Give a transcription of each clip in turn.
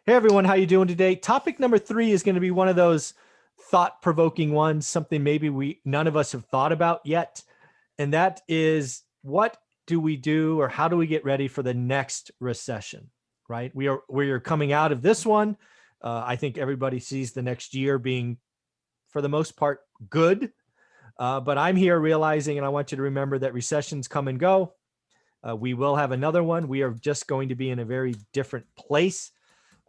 Hey everyone, how you doing today? Topic number 3 is going to be one of those thought-provoking ones, something maybe none of us have thought about yet, and that is what do we do or how do we get ready for the next recession? Right? We are coming out of this one. I think everybody sees the next year being, for the most part, good. But I'm here realizing, and I want you to remember that recessions come and go. We will have another one. We are just going to be in a very different place.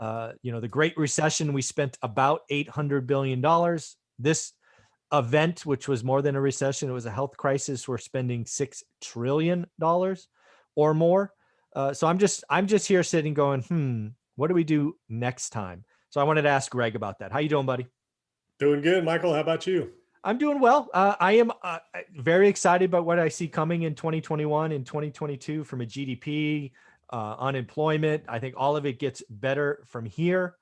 The Great Recession, we spent about $800 billion. This event, which was more than a recession, it was a health crisis, we're spending $6 trillion or more. So I'm just here sitting going, what do we do next time? So I wanted to ask Greg about that. How you doing, buddy? Doing good, Michael. How about you? I'm doing well. I am very excited about what I see coming in 2021 and 2022 from a GDP, unemployment. I think all of it gets better from here.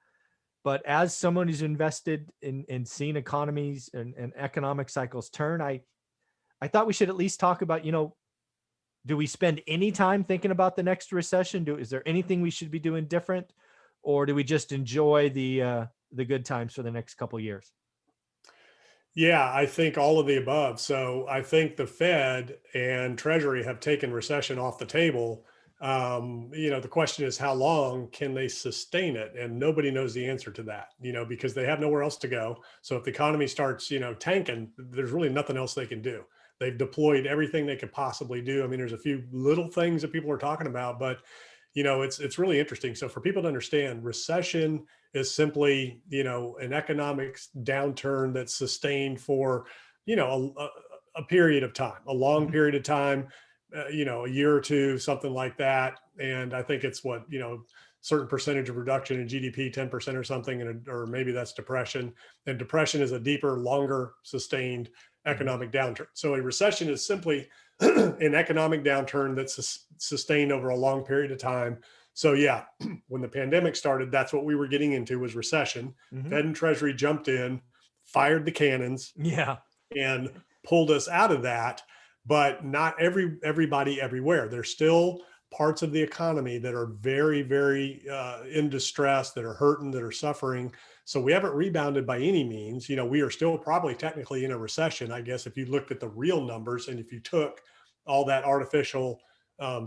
But as someone who's invested in seeing economies and economic cycles turn, I thought we should at least talk about, do we spend any time thinking about the next recession? Is there anything we should be doing different, or do we just enjoy the good times for the next couple of years? Yeah, I think all of the above. So I think the Fed and Treasury have taken recession off the table. The question is how long can they sustain it? And nobody knows the answer to that, because they have nowhere else to go. So if the economy starts, tanking, there's really nothing else they can do. They've deployed everything they could possibly do. I mean, there's a few little things that people are talking about, but it's really interesting. So for people to understand, recession is simply, an economic downturn that's sustained for, a period of time, a long Mhm. period of time, a year or two, something like that. And I think it's what, certain percentage of reduction in GDP, 10% or something, or maybe that's depression. And depression is a deeper, longer sustained Mhm. economic downturn. So a recession is simply an economic downturn that's sustained over a long period of time. So yeah, when the pandemic started, that's what we were getting into was recession. Mhm. Fed and Treasury jumped in, fired the cannons, Yeah. and pulled us out of that. But not everybody everywhere. There's still parts of the economy that are very, very in distress, that are hurting, that are suffering. So we haven't rebounded by any means. We are still probably technically in a recession, I guess, if you looked at the real numbers and if you took all that artificial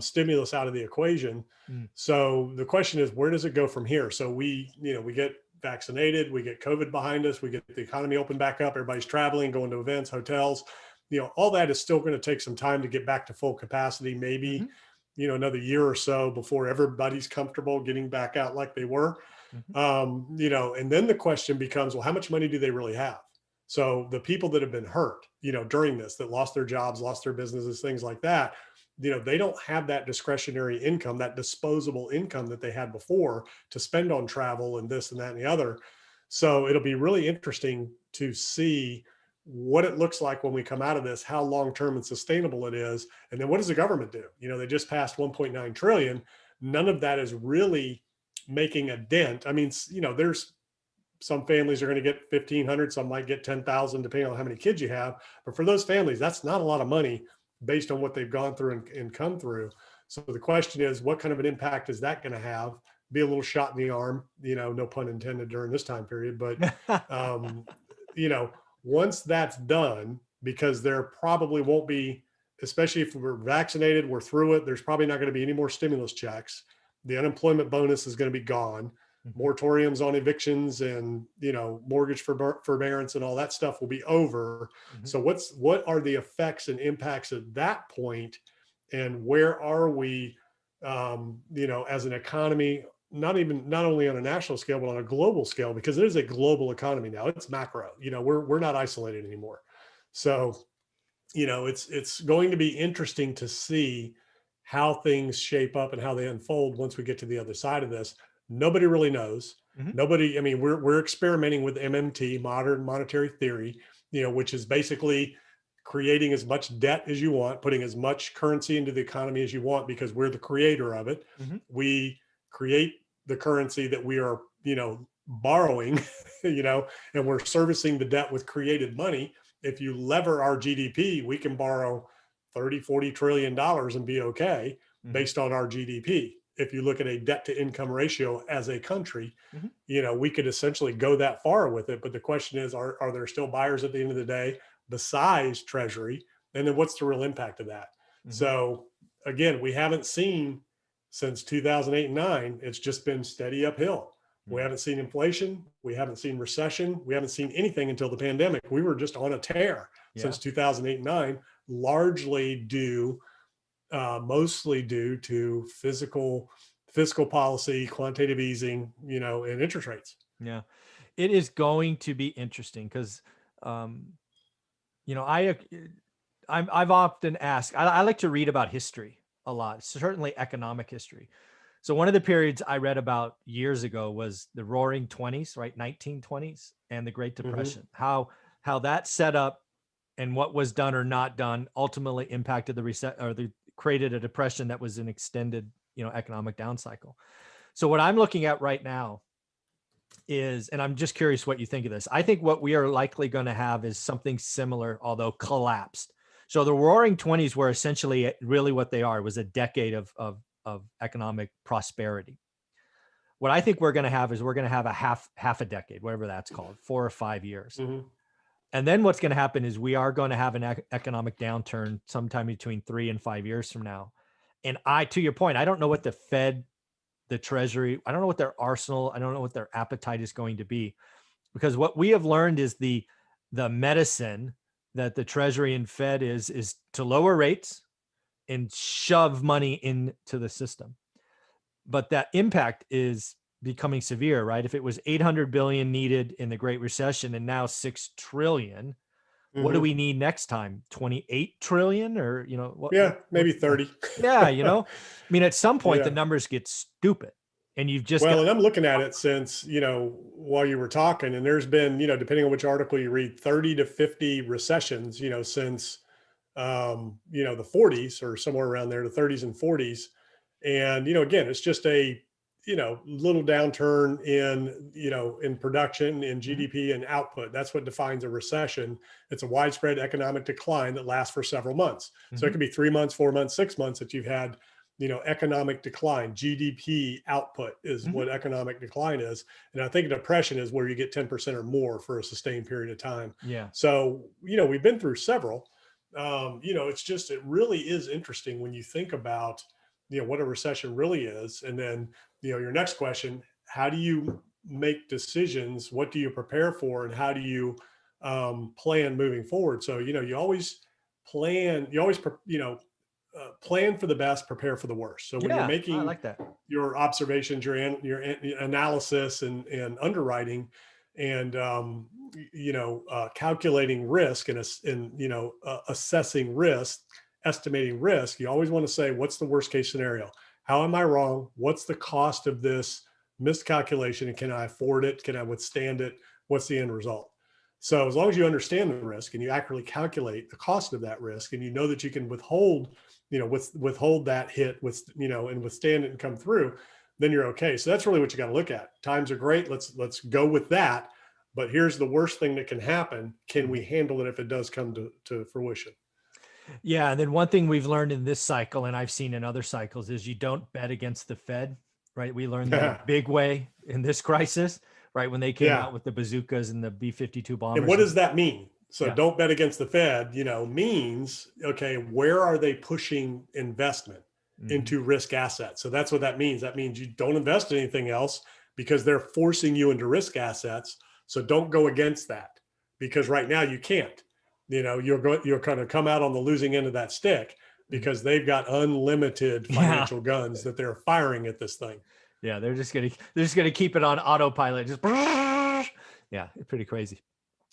stimulus out of the equation. Mm. So the question is, where does it go from here? So we get vaccinated, we get COVID behind us, we get the economy open back up, everybody's traveling, going to events, hotels, all that is still going to take some time to get back to full capacity, maybe, Mhm. another year or so before everybody's comfortable getting back out like they were. Mhm. And then the question becomes, well, how much money do they really have? So the people that have been hurt, during this, that lost their jobs, lost their businesses, things like that, they don't have that discretionary income, that disposable income that they had before to spend on travel and this and that and the other. So it'll be really interesting to see what it looks like when we come out of this, how long-term and sustainable it is. And then what does the government do? They just passed 1.9 trillion. None of that is really making a dent. I mean, there's some families are going to get 1,500, some might get 10,000, depending on how many kids you have. But for those families, that's not a lot of money based on what they've gone through and come through. So the question is, what kind of an impact is that going to have? Be a little shot in the arm, no pun intended during this time period. But, um, you know, once that's done, because there probably won't be, especially if we're vaccinated, we're through it, there's probably not going to be any more stimulus checks. The unemployment bonus is going to be gone. Mhm. Moratoriums on evictions and mortgage forbearance and all that stuff will be over. Mhm. So what are the effects and impacts at that point, and where are we, as an economy, not only on a national scale but on a global scale, because it is a global economy now. It's macro. We're not isolated anymore. So it's going to be interesting to see how things shape up and how they unfold once we get to the other side of this. Nobody really knows. Mhm. Nobody, I mean, we're experimenting with MMT, modern monetary theory, which is basically creating as much debt as you want, putting as much currency into the economy as you want, because we're the creator of it. Mhm. We create the currency that we are, borrowing, and we're servicing the debt with created money. If you lever our GDP, we can borrow 30, 40 trillion dollars and be okay Mhm. based on our GDP. if you look at a debt to income ratio as a country, Mhm. we could essentially go that far with it. But the question is, are there still buyers at the end of the day besides Treasury? And then what's the real impact of that? Mhm. So again, we haven't seen since 2008 and 9, it's just been steady uphill. We Yeah. haven't seen inflation. We haven't seen recession. We haven't seen anything until the pandemic. We were just on a tear Yeah. since 2008 and 9, largely mostly due to fiscal policy, quantitative easing, and interest rates. Yeah. It is going to be interesting because, um, you know, I've often asked, I like to read about history a lot, certainly economic history. So one of the periods I read about years ago was the Roaring Twenties, right? 1920s and the Great Mm-hmm. Depression. How that set up and what was done or not done ultimately impacted the reset or the created a depression that was an extended, economic down cycle. So what I'm looking at right now is, and I'm just curious what you think of this. I think what we are likely going to have is something similar, although collapsed. So the Roaring Twenties were essentially really what they are. It was a decade of economic prosperity. What I think we're going to have is we're going to have a half a decade, whatever that's called, 4 or 5 years. Mm-hmm. And then what's going to happen is we are going to have an economic downturn sometime between 3 and 5 years from now. And to your point, I don't know what the Fed, the Treasury, I don't know what their arsenal, I don't know what their appetite is going to be, because what we have learned is the medicine that the Treasury and Fed is to lower rates and shove money into the system. But that impact is becoming severe, right? If it was 800 billion needed in the Great Recession and now 6 trillion, what do Mm-hmm. we need next time? 28 trillion, or Yeah, what maybe 30. yeah, I mean, at some point the Yeah. numbers get stupid and you've just Well, got and I'm looking at it since, while you were talking, and there's been, depending on which article you read, 30 to 50 recessions, since, the 40s or somewhere around there, the 30s and 40s. And, again, it's just a, little downturn in production, in Mhm, GDP and output. That's what defines a recession. It's a widespread economic decline that lasts for several months. So it mhm, could be 3 months, 4 months, 6 months that you've had economic decline. GDP output is mhm. what economic decline is. And I think depression is where you get 10% or more for a sustained period of time. Yeah. So, we've been through several. It really is interesting when you think about, what a recession really is. And then, your next question, how do you make decisions? What do you prepare for? And how do you plan moving forward? So, you always plan, plan for the best, prepare for the worst. So when you're Yeah, I making like that. your observations, your analysis and underwriting, and calculating risk and assessing risk, estimating risk, you always want to say, what's the worst case scenario? How am I wrong? What's the cost of this miscalculation? And can I afford it? Can I withstand it? What's the end result? So as long as you understand the risk and you accurately calculate the cost of that risk, and you know that you can withhold that hit and withstand it and come through, then you're okay. So that's really what you got to look at. Times are great. Let's go with that. But here's the worst thing that can happen. Can Mhm. we handle it if it does come to fruition? Yeah, and then one thing we've learned in this cycle, and I've seen in other cycles, is you don't bet against the Fed, right? We learned that a big way in this crisis, right? When they came Yeah. out with the bazookas and the B-52 And bombers. what does that mean? So Yeah. don't bet against the Fed, means, okay, where are they pushing investment Mhm. into risk assets? So that's what that means. That means you don't invest in anything else because they're forcing you into risk assets. So don't go against that, because right now you can't. You're going to come out on the losing end of that stick Mhm. because they've got unlimited Yeah. financial guns that they're firing at this thing. Yeah, they're just gonna keep it on autopilot. Just yeah, pretty crazy.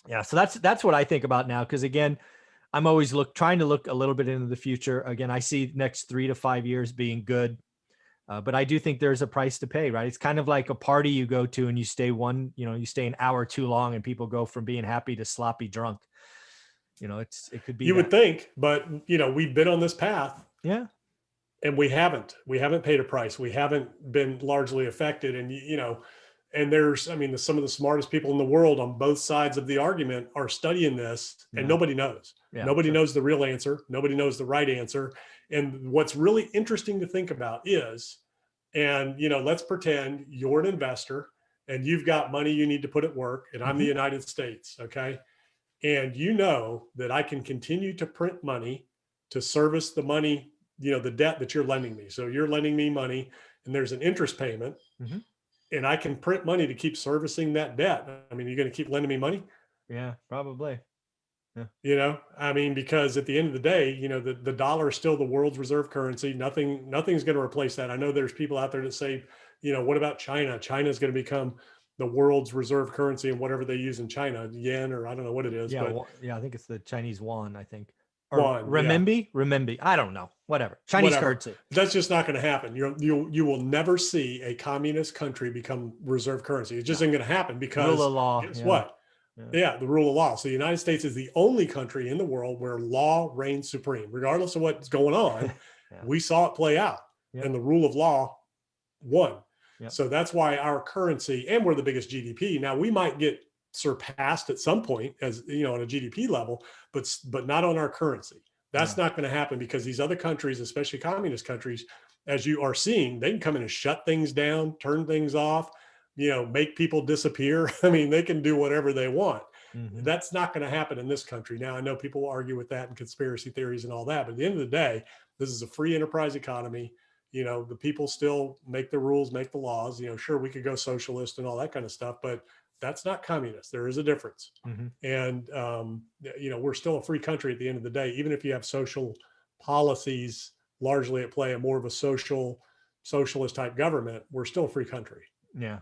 Yeah, so that's what I think about now. Because again, I'm always trying to look a little bit into the future. Again, I see next 3 to 5 years being good, but I do think there's a price to pay. Right? It's kind of like a party you go to and you stay an hour too long, and people go from being happy to sloppy drunk. It could be You that. would think, but we've been on this path Yeah. and we haven't paid a price. We haven't been largely affected. And and some of the smartest people in the world on both sides of the argument are studying this, and Yeah. nobody knows. Yeah. Nobody Sure. knows the real answer. Nobody knows the right answer. And what's really interesting to think about is And, let's pretend you're an investor and you've got money you need to put at work, and I'm the Mhm. United States. Okay. And you know that I can continue to print money to service the money, the debt that you're lending me. So you're lending me money and there's an interest payment, Mhm. and I can print money to keep servicing that debt. I mean, you're going to keep lending me money? Yeah, probably. Yeah. I mean, because at the end of the day, the dollar is still the world's reserve currency. Nothing's going to replace that. I know there's people out there that say, what about China? China is going to become the world's reserve currency, and whatever they use in China, yen, or I don't know what it is, Yeah, but yeah, I think it's the Chinese yuan, I think. Or one, yeah, renminbi, I don't know. Whatever. Chinese whatever. currency. That's just not going to happen. You will never see a communist country become reserve currency. It just No. isn't going to happen Rule because of law. guess Yeah. what? Yeah. Yeah, the rule of law. So the United States is the only country in the world where law reigns supreme, regardless of what's going on. Yeah. We saw it play out, Yep. and the rule of law won. Yep. So that's why our currency, and we're the biggest GDP. Now we might get surpassed at some point, as on a GDP level, but not on our currency. That's Yeah. not going to happen because these other countries, especially communist countries, as you are seeing, they can come in and shut things down, turn things off, make people disappear. I mean, they can do whatever they want. Mhm. That's not going to happen in this country. Now, I know people will argue with that and conspiracy theories and all that, but at the end of the day, this is a free enterprise economy. The people still make the rules, make the laws. Sure, we could go socialist and all that kind of stuff, but that's not communist. There is a difference. Mhm. And, we're still a free country at the end of the day, even if you have social policies largely at play, and more of a socialist type government, we're still a free country. Yeah.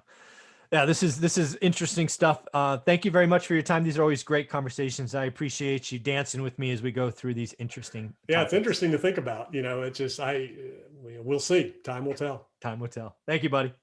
Yeah, this is interesting stuff. Thank you very much for your time. These are always great conversations. I appreciate you dancing with me as we go through these interesting Yeah, it's topics. interesting to think about. It's just we'll see. Time will tell. Time will tell. Thank you, buddy.